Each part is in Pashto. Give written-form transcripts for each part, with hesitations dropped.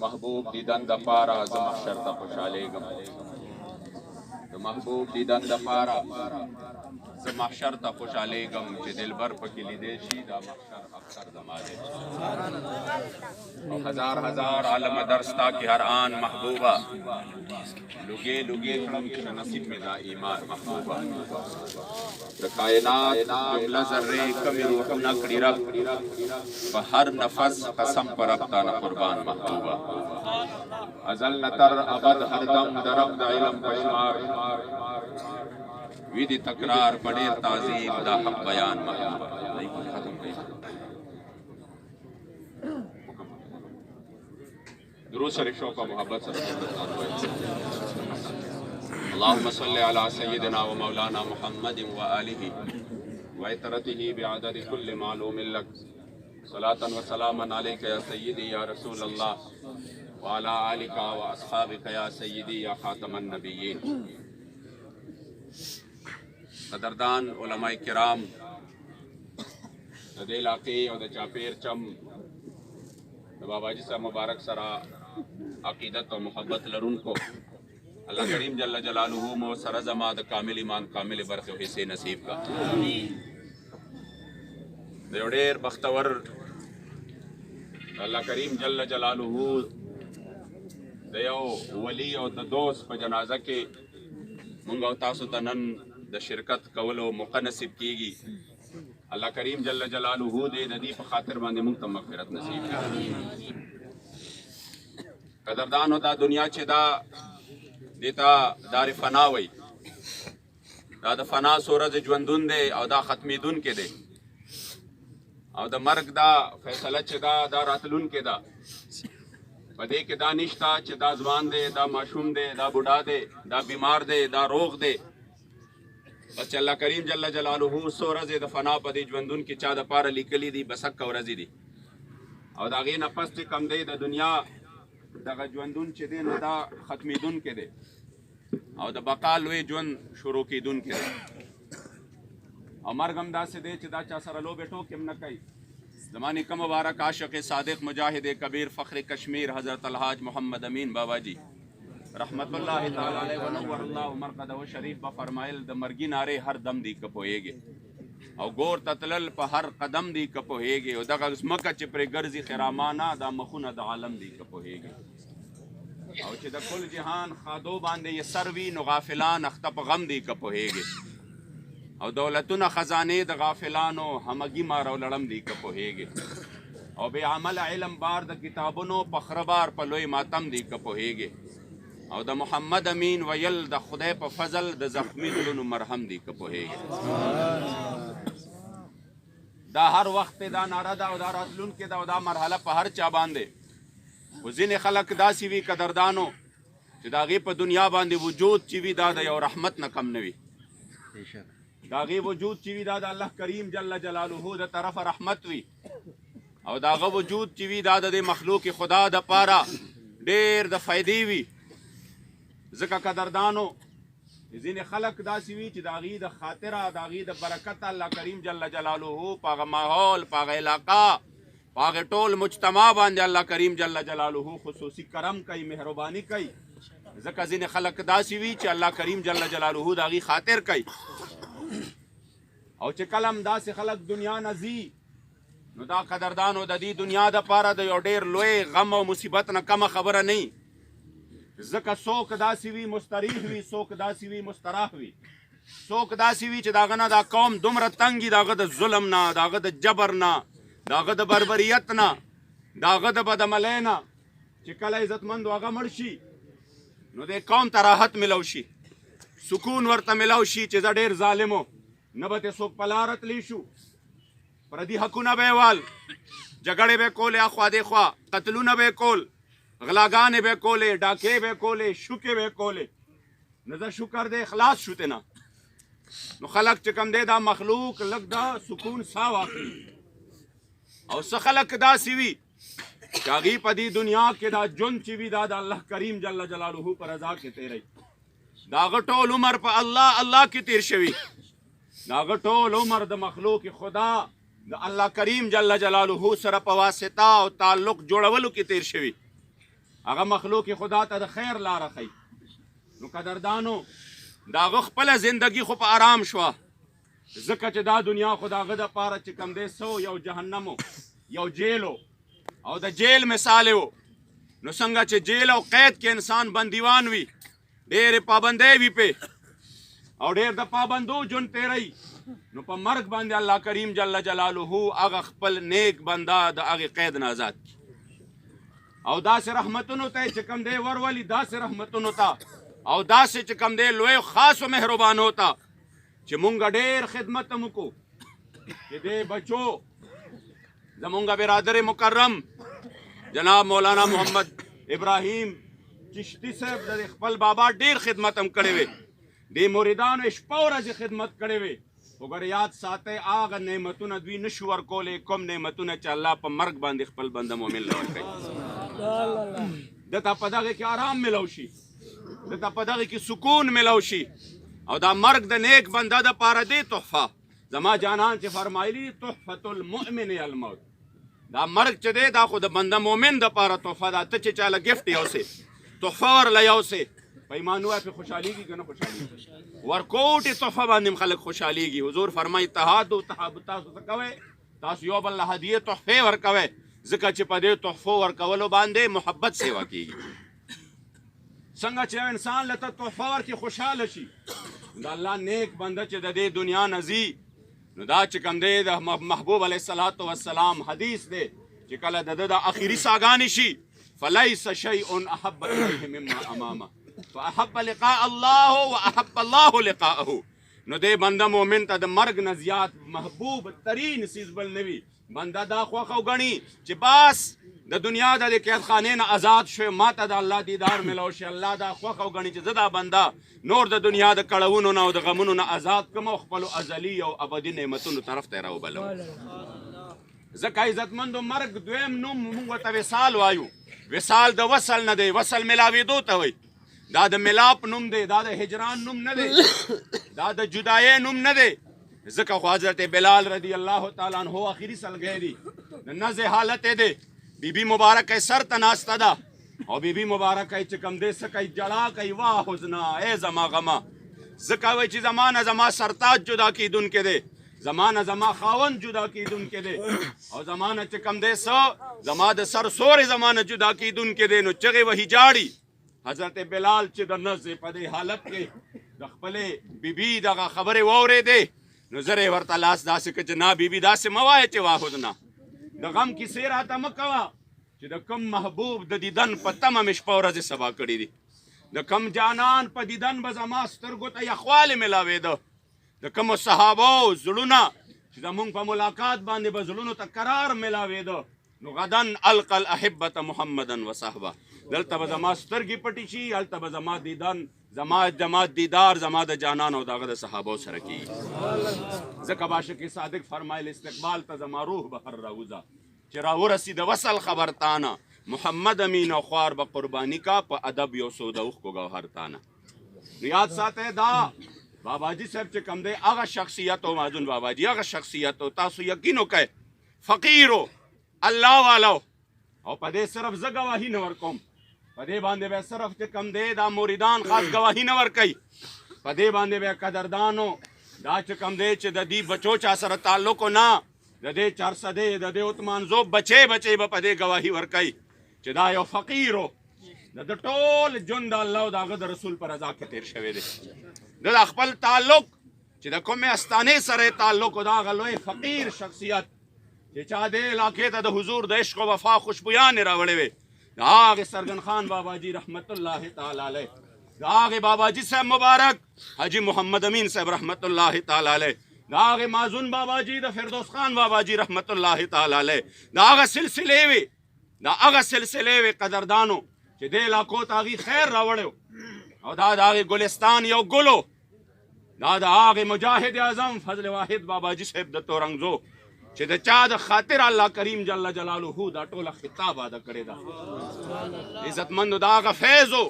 محبوب دیدن د پاره ز محشر ته خوشالېږم د محبوب دیدن د پاره ز محشر ته خوشالېږم چې دلبر پکې لیدی شي دا محشر افسر زما دی او هزار هزار عالم درس تا کې هر آن محبوبه لوګې لوګې کړم چې نصیب مې دا ایمان محبوبه د کائنات جمله ذرې کمې روحونه کړي رب په هر نفس قسم پر رب تانه قربان محبوبه ازل نه تر ابد هر دم د رب د علم په شمار وی دي تکرار په ډېر تعظیم دا حق بیان محبوبه ختم کړئ درود شریف شوق محبت سره اللهم صل على سيدنا ومولانا محمد وآله وعترته بعدد كل معلوم لك صلاة وسلاما عليك يا سيدي يا رسول الله وعلى آلك وأصحابك يا سيدي يا خاتم النبيين قدردان علماء کرام د دې علاقې او د چاپیر چم د باباجي صاحب مبارک سره عقیدت او محبت لرونکو اللہ کریم جل جلالہ مو سر زما د کامل ایمان کامل برخه او حصے نصیب کا د یو ډېر بختور اللہ کریم جل جلالہ د یو ولی او د دوست په جنازه کې مونږ او تاسو ته نن د شرکت کولو موقع نصیب کیږي اللہ کریم جل جلالہ دې د دې په خاطر باندې مونږ ته مغفرت نصیب کړي قدردانو دا دنیا چې دا دیتا دار فنا وی دا د فنا سورج ژوندون دی او دا ختمیدون کې دی او د مرګ دا فیصله چې دا راتلون کې ده په دې کې دا نشته چې دا ځوان دی دا ماشوم دی دا بوډا دی دا بیمار دی دا روغ دی بس چې الله کریم جل جلاله څو ورځې د فنا په دې ژوندون کې چا دپاره لیکلي دي بس حقه ورځې دي او د هغې نه پس چې کم دی د دنیا دغه ژوندون چې دی نو دا ختمیدون کې دی او د بقا لوی ژوند شروع کیدون کې دی او مرګ هم داسې دی چې دا چا سره لوبې ټوکې هم نه کوي زما نیکه مبارک عاشق صادق مجاهد کبیر فخر کشمیر حضرت الحاج محمد امین بابا جی رحمت الله تعالی علیه ونور الله مرقده شریف به فرمایل د مرګي نارې هر دم دی که پوهیږي او ګور تتلل په هر قدم دی که پوهیږي او دغه ځمکه چې پرې ګرځي خرامانه دا مخونه د عالم دی که پوهیږي او چې د کل جهان خادو باندې یې سر وي نو غافلان اخته په غم دی که پوهیږي او دولتونه خزانې د غافلانو همګي مارو لړم دی که پوهیږي او بې عمله علم بار د کتابونو په خره بار په لوی ماتم دی که پوهیږي او د محمد امین ویل د خدای په فضل د زخمی زړونو مرهم دی که پوهیږي دا هر وخت دا ناره ده او دا راتلونکې ده او دا مرحله په هر چا باندې خو ځینې خلک داسې وي قدردانو چې د هغې په دنیا باندې وجود چې وي دا د یو رحمت نه کم نه وي د هغې وجود چې وي دا د الله کریم جل جلاله د طرفه رحمت وي او د هغه وجود چې وي دا د دې مخلوق خدا دپاره ډېر د فایدې وي ځکه قدردانو ځینې خلک داسې وي چې د هغې د خاطره د هغې د برکته الله کریم جل جلاله په هغه ماحول په هغه علاقه په هغې ټول مجتمع باندې الله کریم جل جلاله خصوصي کرم کوي مهرباني کوي ځکه ځینې خلک داسې وي چې الله کریم جل جلاله د هغې خاطر کوي او چې کله هم داسې خلک دنیا نه ځي نو دا قدردانو د دې دنیا دپاره د یو ډېر لوی غم او مصیبت نه کمه خبره نه ځکه څوک داسې وي مستریح وي څوک داسې وي مستراح وي څوک داسې وي چې د هغه نه دا قوم دومره تنګ وي د هغه د ظلم نه د هغه د جبر نه د هغه د بربریت نه د هغه د بدعملۍ نه چې کله عزتمندو هغه مړ شي نو دې قوم ته راحت میلو شي سکون ورته میلو شي چې زه ډېر ظالمو نه به ترې څوک په لاره تلی شو پردي حقونه به یې وال جګړې به یې کولې اخوا دېخوا قتلونه به یې کول غلاګانې به یې کولې ډاکې به یې کولې شوکې به یې کولې نو زه شکر دی خلاص شو ترې نو خلک چې کوم دی دا مخلوق لږ دا سکون ساه واخلي او څه خلک داسې وي چې هغوی په دې دنیا کې دا ژوند چې وي دا د الله کریم جل جلاله په رضا کې تېروي د هغه ټول عمر په الله الله کې تېر شوي د هغه ټول عمر د مخلوق خدا د الله کریم جل جلاله سره په واسطه او تعلق جوړولو کې تېر شوي هغه مخلوق خدا ته د خیر لاره ښیي. نو قدردانو د هغه خپله زندګي خو په آرام شوه، ځکه چې دا دنیا خو د هغه دپاره چې کوم دی څه یو جهنم یو جیل او د جیل مثال و. نو څنګه چې جیل او قید کې انسان بندیوان وي، ډېرې پابندۍ وي پې او ډېر د پابندو ژوند تېروي، نو په مرګ باندې الله کریم جل جلاله هغه خپل نیک بنده د هغې قید نه آزاد کړي او داسې رحمتونو ته چې کوم دی ورولي، داسې رحمتونو ته او داسې چې کوم دی لوی خاصو مهربانو ته چې مونږ ډېر خدمت هم وکړو چې دې بچو زمونږ برادر مکرم جناب مولانا محمد ابراهیم چشتی صاحب د خپل بابا ډېر خدمت هم کړی وی، دې مریدانو شپه ورځې خدمت کړی وی. وګوره یاد ساتئ هغه نعمتونه دوی نشو ورکولی، کوم نعمتونه چې الله په مرګ باندې خپل بنده مؤمن له ورکوي. دته په دغه کې آرام ملو شي، دته په دغه کې سکون ملو شي او دا مرګ د نیک بنده دپاره دی تحفه. زما جانان چې فرمایلي تحفة المؤمن الموت، دا مرګ چې دی دا خو د بنده مؤمن دپاره تحفه ده. ته چې چاله ګفټ یوسې، تحفه ورله یوسې، پیمانو پې خوشحالیږي که نه خوشحالیږي؟ ورکوټې تحفه باندې هم خلک خوشحالیږي. حضور فرمایي تحادو تحابو، تاسو څه کوئ؟ تاسو یو بل له هدیې تحفې ورکوئ، ځکه چې په دې تحفو ورکولو باندې محبت سیوا کېږي. څنګه چې یو انسان له ته تحفه ورکړي خوشحاله شي، د الله نیک بنده چې د دې دنیا نه ځي، نو دا چې کوم دی د محبوب علیه الصلاة والسلام حدیث دی چې کله د ده د اخري ساګانې شي، فلیس شیء احب الیه مما امامه فاحب لقاء الله واحب الله لقاءه. نو دې بنده مؤمن ته د مرګ نه زیات محبوب ترین څیز بل نه وي. بنده دا خوښ او ګڼي چې بس د دنیا د قیدخانې نه آزاد شوی، ما ته د الله دیدار ملو شي. الله دا خوښ او ګڼي چې زه دا بنده نور د دنیا د کړاوونو نه او د غمونو نه آزاد کړم او خپلو ازلي او ابدي نعمتونو طرف ته یې راوبلم. ځکه عزتمندو مرګ دویم نوم موږ ورته وصال وایو. وصال د وصل نه دی، وصل ملاوېدو ته وایي. دا د ملاپ نوم دی، دا د هجران نوم نه دی، دا د جدایۍ نوم نه دی. ځکه خو حضرت بلال رضی الله تعالی عنہ آخري سلګی دی، د نزع حالت یې دی، بیبي مبارکه سر ته ناسته ده او بیبي مبارکه چې کوم دی څه کوي؟ جړا کوي، واه حزنا ای زما غمه. ځکه وایي چې زما نه زما سرتاج جدا کېدونکی دی، زما نه زما خاوند جدا کېدونکی دی او زما نه چې کوم دی څه زما د سر سورې زما نه جدا کېدونکی دی. نو چغې وهي جاړي. حضرت بلال چې د نزع په دې حالت کې د خپلې بیبي دغه خبرې واورېدې، نو زه یې ورته لاس داسې کړه چې نه بیبي داسې مه وایه چې واه حزنا، د غم کیسې راته مه کوه چې د کوم محبوب د دیدن په تمه مې شپه ورځې سبا کړي دي، د کوم جانان په دیدن به زما سترګو ته یخوالی میلاوېده، د کومو صحابو زړونه چې زمونږ په ملاقات باندې به زړونو ته قرار میلاوېده. نو غدن القى الاحبة محمدا وصحبه، دلته به زما سترګې پټې شي، هلته به زما دیدن زما دیدار زما د جانان او د هغه د صحابو سره کېږي. ځکه باشق صادق فرمایل استقبال ته زما روح بهر راوځه چې راورسي د وصل خبر تانه، محمد امین او خوار به قربانی کا په ادب یو سوده اوښکو ګوهر تانه. نو یاد ساتئ دا باباجي صاحب چې کوم دی هغه شخصیت او مازون باباجي هغه شخصیت او تاسو یقین وکئ فقیرو الله والو او په دې صرف زه ګواهي نه ورکوم، په دې باندې به صرف چې کوم دی دا مریدان خاص ګواهي نه ورکوي، په دې باندې به قدردانو دا چې کوم دی چې د دې بچو چا سره تعلق نه، د دې چارسدې د دې عثمانزو بچې به په دې ګواهي ورکوي چې دا یو فقیرو د ټول ژوند د الله او د هغه د رسول په رضا کې تېر شوی دی. د خپل تعلق چې د کومې استانې سره تعلق و د هغه لوی فقیر شخصیت چې چا دې علاقې ته د حضور د عشق و وفا خوشبویانې راوړې وې، د هغې سرګن خان باباجي رحمت الله تعالی علیه، د هغې باباجي صاحب مبارک حاجي محمد امین صاحب رحمت الله تعالی علیه، د هغې مازون باباجي د فردوس خان باباجي رحمت الله تعالی علیه، د هغه سلسلې وې، د هغه سلسلې وې قدردانو چې دې علاقو ته هغې خیر راوړی او دا د هغې ګلستان یو ګلو، دا د هغې مجاهد اعظم فضل واحد باباجي صاحب د تورنګزو چې د چا د خاطر الله کریم جل جلاله دا ټوله خطاب ادا کړې ده. عزتمندو دا هغه فیض و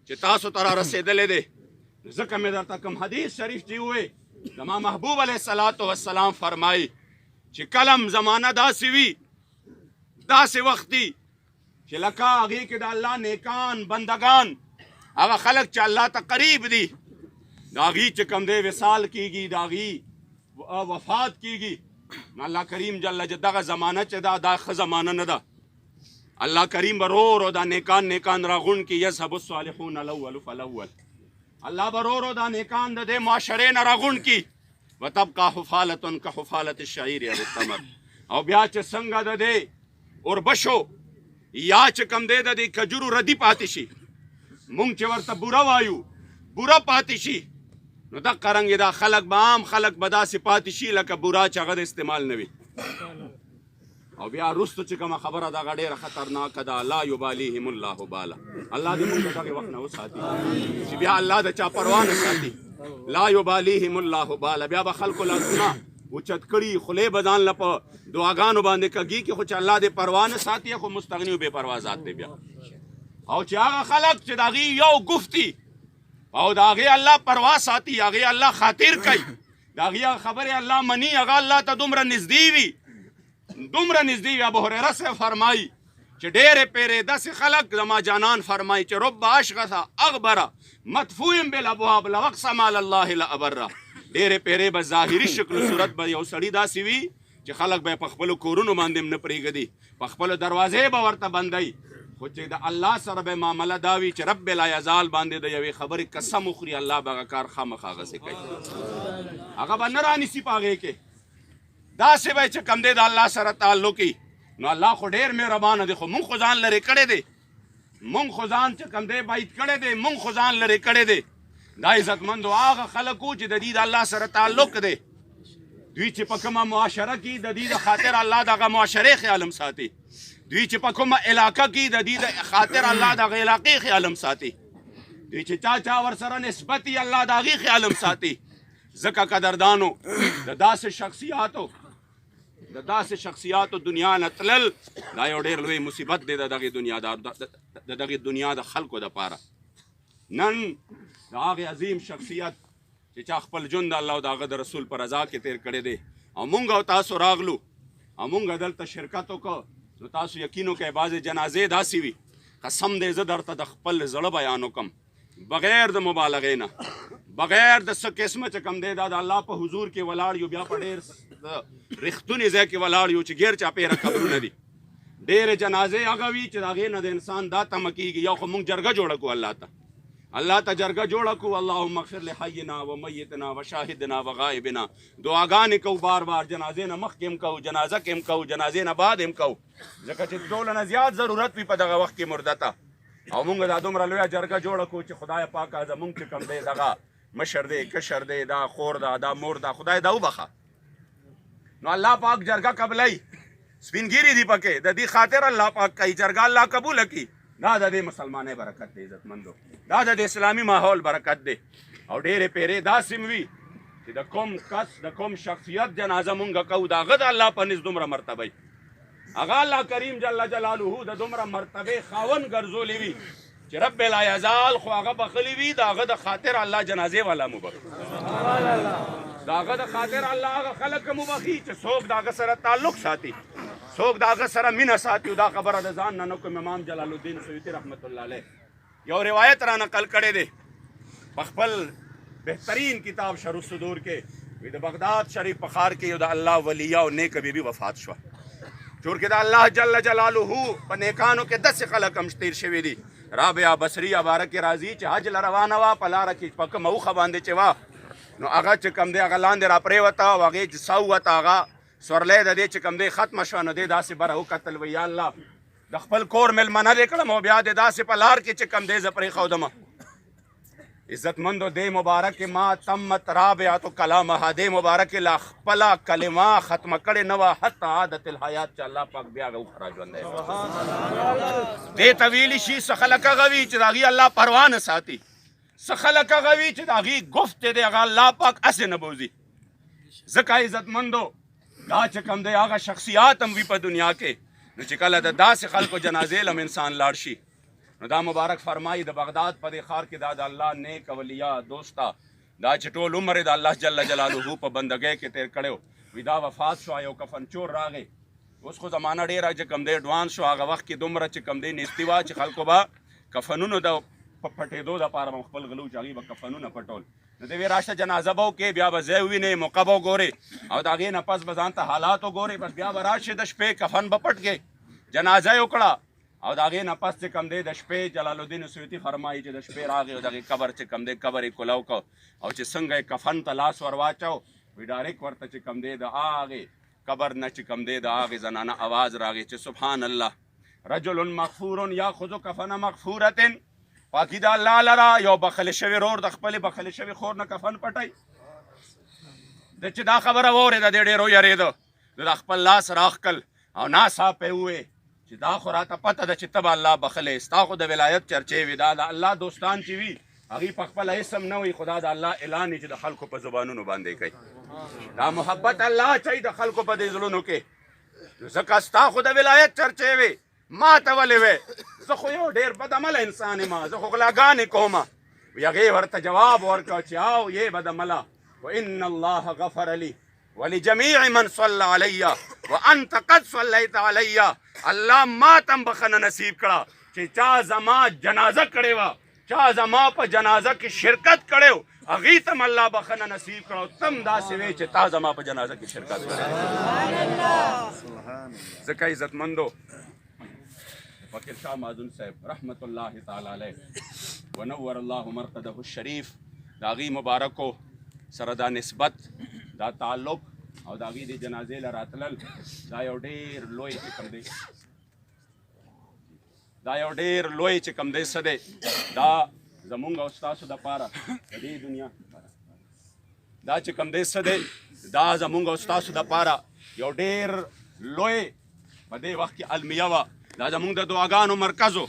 چې تاسو ته را رسېدلی دی. ځکه مې درته کوم حدیث شریف چې ووې زما محبوب علیه الصلاة والسلام فرمایي چې کلم زمانه داسې وي، داسې وخت دی چې لکه هغې کې د الله نیکان بندگان هغه خلک چې الله ته قریب دي د هغې چې کوم دی وصال کېږي د هغې وفات کېږي نو الله کریم جل دغه زمانه چې دا ښه زمانه نه ده الله کریم به رو رو دا نیکان راغونډ کړي یذهب الصالحون الاول فالاول الله به رو رو دا نیکان د دې معاشرې نه راغونډ کړي وتبقى حفالة كحفالة الشعير او التمر او بیا چې څنګه د دې اوربشو یا چې کوم دی د دې کجورو ردي پاتې شي مونږ چې ورته بوره وایو بوره پاتې شي نو دقه رنګې دا خلک به عام خلک به داسې پاتې شي لکه بوره چې هغه د استعمال نه وي او بیا وروستو چې کومه خبره دغه ډېره خطرناکه ده لا یبالیهم الله بالا الله دې موږ د دغې وخت نه وساتي چې بیا الله د چا پروا نه ساتي لا یبالیهم الله بالا بیا به خلکو لاسونه اوچت کړي خولې به ځان له په دعاګانو باندې کږي کې خو چې الله دې پروا نه ساتي خو مستغني او بې پروا ذات دی بیا او چې هغه خلک چې د هغې یو گفتي او د هغې الله پروا ساتي هغې الله خاطر کوي د هغې خبرې الله مني هغه الله ته دومره نږدې وي ابو هريره صاحب فرمایي چې ډېرې پیرې داسې خلک زما جانان فرمایي چې رب اشغث اغبره مدفوع بالابواب لو اقسم على الله لابره ډېرې پیرې به ظاهري شکل صورت به یو سړي داسې وي چې خلک به یې په خپلو کورونو باندې هم نه پرېږدي په خپلو دروازې به ورته بندوي خو چې د الله سره به معامله دا وي چې رب لا یزال باندې د یوې خبرې قسم وخوري الله به هغه کار خامخا هغسې کوي هغه به نه رانیسي په هغې کې داسې به چې کوم دی د الله سره تعلق وي نو الله خو ډېر مهربانه دی خو مونږ خو ځان لرې کړی دی مونږ خو ځان چې کوم دی بعید کړی دی مونږ خو ځان لرې کړی دی دا عزتمندو هغه خلک وو چې د دې د الله سره تعلق دی دوی چې په کومه معاشره کې د دې د خاطر الله دغه معاشرې خیال هم ساتي دوی چې په کومه علاقه کې د دې د خاطر الله دغه علاقې خیال هم ساتي دوی چې چا ورسره نسبت یې الله د هغې خیال هم ساتي ځکه قدردانو د داسې شخصیاتو دنیا نه تلل دا یو ډېر لوی مصیبت دی د دغې دنیا د خلکو دپاره نن د هغې عظیم شخصیت چې چا خپل ژوند د الله او د هغه د رسول په رضا کې تیر کړی دی او مونږ او تاسو راغلو او مونږ دلته شرکت وکړو نو تاسو یقین وکړئ بعضې جنازې داسې وي قسم دی زه درته د خپل زړه بیان وکړم بغیر د مبالغې نه بغیر د څه قسمه چې کوم دی دا د الله په حضور کې ولاړ یو بیا په ډېر رښتونې ځای کې ولاړ یو چې غیر چاپېره قبرونه دي ډېرې جنازې هغه وي چې د هغې نه د انسان دا تمه کېږي یو خو مونږ جرګه جوړه کړو الله ته جرګه جوړه کړو اللهم اغفر لحینا و میتنا و شاهدنا و غایبنا دعاګانې کوو بار بار جنازې نه مخکې هم کوو جنازه کې هم کوو جنازې نه بعد هم کوو ځکه چې ټوله نه زیات ضرورت وي په دغه وخت کې مرده ته او مونږ دا دومره لویه جرګه جوړه کړو چې خدای پاکه زمونږ چې کوم دی دغه مشر دی کشر دی دا خور ده دا مور ده خدای دا وبخه نو الله پاک جرګه قبلوي سپینګیري دي پکې د دې خاطر الله پاک کوي جرګه الله قبوله کړي دا د دې مسلمانۍ برکت دی عزتمندو دا د اسلامي ماحول برکت دی او ډېرې پیرې داسې وي چې د کوم کس د کوم شخصیت جنازه مونږ کوو د هغه د الله په نزد دومره مرتبه هغه الله کریم جل جلاله د دومره مرتبې خاوند ګرځولی وي چې رب لا یزال خو هغه بخلی وي د هغه د خاطر الله جنازې والا مو بخي د هغه د خاطر الله هغه خلک مو بخي چې څوک د هغه سره تعلق ساتي څوک د هغه سره مینه ساتي دا خبره د ځان نه کوم امام جلال الدین سیوطي رحمت الله علیه یو روایت را نقل کړی دی په خپل بهترین کتاب شرح الصدور کې وی د بغداد شریف په ښار کې یو د الله ولیه او نیکه بیبي وفات شوه چونکې د الله جل جلاله په نیکانو کې داسې خلک هم تیر شوي دي رابعه بصریه باره کې راځي چې حج له روانه وه په لاره کې په کومه اوښه باندې چې وه نو هغه چې کوم دی هغه لاندې را پرېوته او هغې چې سا ووته هغه سورلی د دې چې کوم دی ختمه شوه نو دې داسې بره وکتل وی یا الله د خپل کور مېلمنه دې کړم او بیا دې داسې په لار کې چې کوم دی زه پرېښودمه عزتمندو دې مبارک ما تمت رابعه کلامها دې مبارک لا خپله کلمه ختمه کړې نه وه حتی عادت الحیات چې الله پاک بیا هغه وخرا ژوندی دې ته ویلی شي څه خلک هغه وي چې د هغې الله پروا نه ساتي څه خلک هغه وي چې د هغې گفت دی هغه الله پاک هسې نه بوځي ځکه عزتمندو دا چې کوم دی هغه شخصیات هم وي په دنیا کې نو چې کله د داسې خلکو جنازې لم انسان لاړ شي نو دا مبارک فرمایي د بغداد په دې ښار کې دا د الله نیک اولیاء دوسته دا چې ټول عمر یې د الله جل جلاله په بندګۍ کې تیر کړی وي دا وفات شو یو کفن چور راغی اوس خو زمانه ډېره چې کوم دی اډوانس شو هغه وخت کې دومره چې کوم دی نیستي وه چې خلکو به کفنونو د پټېدو دپاره به خپل غلو چې هغوی به کفنونه پټول نو دی وی راشه جنازه به وکړې بیا به ځای ووینې موقع به وګورې او د هغې نه پس به ځان ته حالات وګورې بس بیا به راشې د شپې کفن به پټ کړې جنازه یې وکړه او د هغې نه پس چې کوم دی د شپې جلال الدین سیوطي فرمایي چې د شپې راغی او د هغې قبر چې کوم دی قبر یې کولو کړ او چې څنګه یې کفن ته لاس ور واچو وی ډایرکټ ورته چې کوم دی د هغې قبر نه چې کوم دی د هغې زنانه اواز راغی چې سبحان الله رجل مغفور یاخذ کفن مغفورة پاکی د الله لره یو بخلی شوي رور د خپلې بخلی شوي خور نه کفن پټوي د چې دا خبره واورېده دی ډېر ویرېده د خپل لاس راښکل او ناڅاپه یې ووې چې دا خو راته پته ده چې ته به الله بخلی ستا خو د ولایت چرچې وي دا د الله دوستان چې وي هغوی په خپله اسم نه وي خو دا د الله اعلان چې د خلکو په زبانونو باندې کوي دا محبت الله اچوي د خلکو په دې زړونو کې ځکه ستا خو د ولایت چرچې وي ما ته ولې وې زه خو یو ډېر بدعمله انسان یم زه خو غلاګانې کوم وی هغې ورته جواب ورکړه چې او یې بدعمله وان الله غفر لي ولجميع من صلى علي وانت قد صليت علي الله ما تم بخنه نصیب کړه چې چا زما جنازه کړې وه چا زما په جنازه کې شرکت کړی و هغې ته م الله بخنه نصیب کړه او تم داسې وې چې تا زما په جنازه کې شرکت کړی ځکه عزتمندو فقیر شاه مازون صاحب رحمت الله تعالی علیه ونور الله مرقده الشریف د هغې مبارکو سره دا نسبت دا تعلق او د هغې د جنازې له راتلل دا یو ډېر لوی چې کوم دی دا یو ډېر لوی چې کوم دی څه دی دا زمونږ او ستاسو دپاره د دې دنیا دا چې کوم دی څه دی دا زمونږ او ستاسو دپاره یو ډېر لوی په دې وخت کې المیه وه دا زمونږ د دعاګانو مرکز و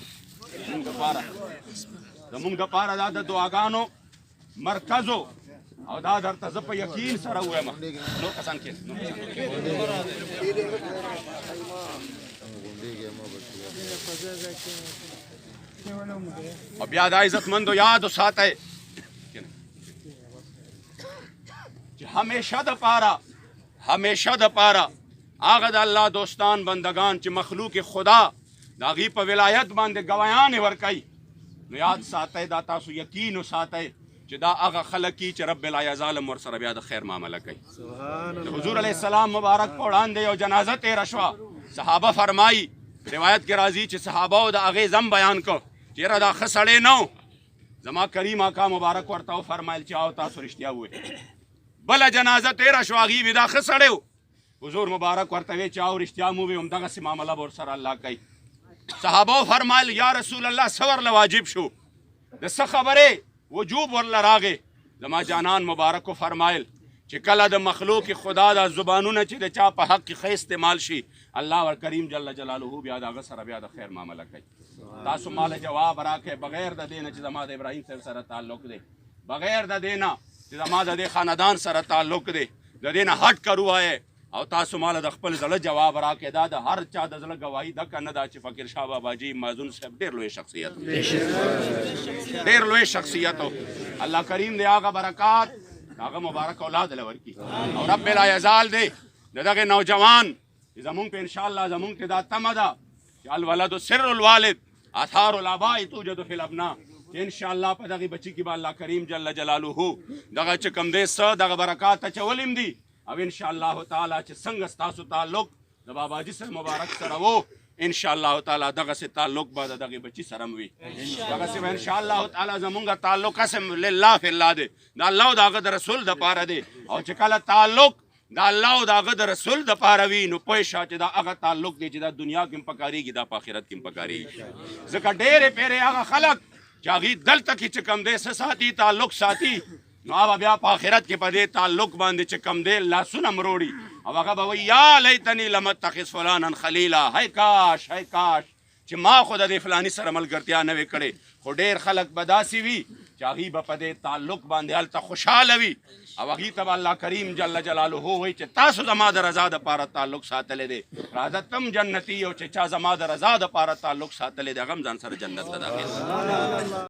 زمونږ دپاره دا د دعاګانو مرکز و او دا درته زه په یقین سره ووایم نور کسان کې او بیا دا عزتمندو یاد وساتئ چې همیشه دپاره هغه د الله دوستان بندگان چې مخلوق خدا د هغې په ولایت باندې ګوایانې ورکوي نو یاد ساتئ دا تاسو یقین وساتئ چې دا هغه خلک چې رب العیال ظالم ورسره بیا د خیر معامله کوي د حضور علیه السلام مبارک په وړاندې یو جنازه تېره شوه صحابه فرمایي روایت کې راځي چې صحابهو د هغې ذم بیان کړ چې یاره دا ښه سړی نه و زما کریم آقا مبارک ورته وفرمایل چې او تاسو رښتیا ووایئ بله جنازه تېره شوه هغې وي دا ښه سړی و حضور مبارک ورته وی چې او رښتیا مو وي همدغسې معامله به ورسره الله کوي صحابو فرمایل یا رسول الله څه ورله واجب شو د څه خبرې وجوب ورله راغې زما جانان مبارکو فرمایل چې کله د مخلوق خدا د زبانونه چې د چا په حق کې ښه استعمال شي الله ور کریم جل جلاله بیا د هغه سره بیا د خیر معامله کوي تاسو ماله جواب راکړئ بغیر د دې نه چې زما د ابراهیم صاحب سره تعلق دی بغیر د دې نه چې زما د دې خاندان سره تعلق دی د دې نه هټ کر ووایئ او تاسو ماله د خپل زړه جواب راکړئ دا د هر چا د زړه ګواهي دکه نه ده چې فقیر شاه باباجي مازون صاحب ډېر لوی شخصیت ډېر لوی شخصیت الله کریم دی هغه برکات هغه مبارک اولاد له ورکړي او رب لا یزال دی د دغه نوجوان چې زمونږ په انشاءالله زمونږ کې دا تمه ده چې الولد سر الوالد آثار الآباء توجد فی الابناء چې انشاءالله په دغې بچي کې به الله کریم جل جلاله دغه چې کوم دی څه دغه برکات اچولیم دي او انشاءالله تعالی چې څنګه ستاسو تعلق د باباجي صاحب مبارک سره و انشاءالله تعالی دغسې تعلق به د دغې بچي سره م وي دغسې به انشاءالله تعالی زمونږ تعلق قسم لله فی الله دی د الله او د هغه د رسول دپاره دی او چې کله تعلق د الله او د هغه د رسول دپاره وي نو پوه شه چې دا هغه تعلق دی چې دا دنیا کې هم پکارېږي دا په آخرت کې هم پکارېږي ځکه ډېرې پیرې هغه خلک چې هغې دلته کې چې کوم دی څه ساتي تعلق ساتي نو هغه بیا په آخرت کې په دې تعلق باندې چې کوم دی لاسونه مروړي او هغه به وایي یا لیتنی لم اتخذ فلانا خلیلا هی کاش چې ما خو د دې فلاني سره ملګرتیا نه وې کړې خو ډېر خلک به داسې وي چې هغوی به په دې تعلق باندې هلته خوشحاله وي او هغوی ته به الله کریم جل جلاله وایي چې تاسو زما د رضا دپاره تعلق ساتلی دی راځه تم جنتي او چې چا زما د رضا دپاره تعلق ساتلی دی هغه هم ځان سره جنت ته داخل